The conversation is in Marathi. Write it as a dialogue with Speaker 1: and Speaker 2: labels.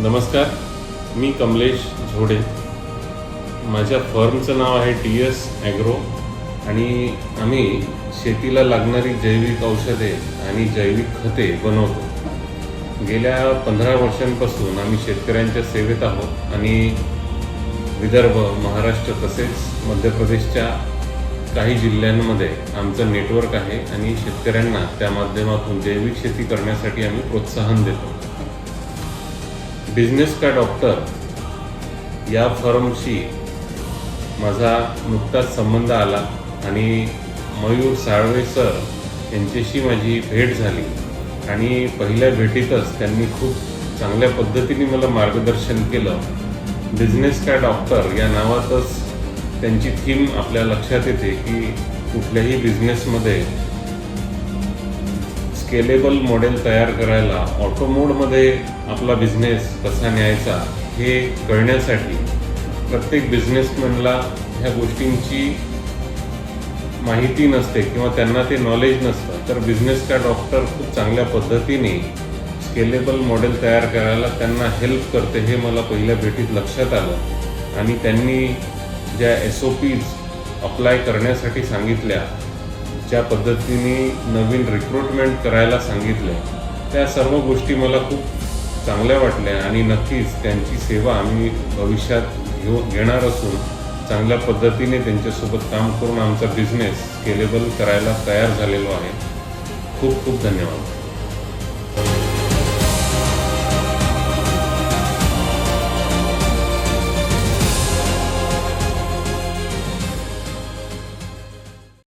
Speaker 1: नमस्कार, मी कमलेश झोडे. माझ्या फर्मचं नाव आहे TS ॲग्रो आणि आम्ही शेतीला लागणारी जैविक औषधे आणि जैविक खते बनवतो. गेल्या 15 वर्षांपासून आम्ही शेतकऱ्यांच्या सेवेत आहोत आणि विदर्भ, महाराष्ट्र तसेच मध्य प्रदेशच्या काही जिल्ह्यांमध्ये आमचं नेटवर्क आहे आणि शेतकऱ्यांना त्या माध्यमातून जैविक शेती करण्यासाठी आम्ही प्रोत्साहन देतो. बिझनेस का डॉक्टर या फर्मशी माझा नुकताच संबंध आला आणि मयूर साळवे सर यांच्याशी माझी भेट झाली आणि पहिल्या भेटीतच त्यांनी खूप चांगल्या पद्धतीने मला मार्गदर्शन केलं. बिझनेस का डॉक्टर या नावातच त्यांची थीम आपल्या लक्षात येते की कुठल्याही बिझनेसमध्ये स्केलेबल मॉडेल तयार करायला ऑटो मोडमध्ये आपला बिझनेस कसा न्यायचा हे कळण्यासाठी प्रत्येक बिझनेसमॅनला ह्या गोष्टींची माहिती नसते किंवा त्यांना ते नॉलेज नसतं. तर बिझनेस का डॉक्टर खूप चांगल्या पद्धतीने स्केलेबल मॉडेल तयार करायला त्यांना हेल्प करते हे मला पहिल्या भेटीत लक्षात आलं आणि त्यांनी ज्या SOPs अप्लाय करण्यासाठी सांगितल्या, ज्या पद्धतीने नवीन रिक्रुटमेंट करायला सांगितले, त्या सर्व गोष्टी मला खूप चांगल्या वाटल्या आणि नक्कीच त्यांची सेवा आम्ही भविष्यात घेणार असून चांगल्या पद्धतीने त्यांच्यासोबत काम करून आमचा बिझनेस स्केलेबल करायला तयार झालेलो आहे. खूप खूप धन्यवाद.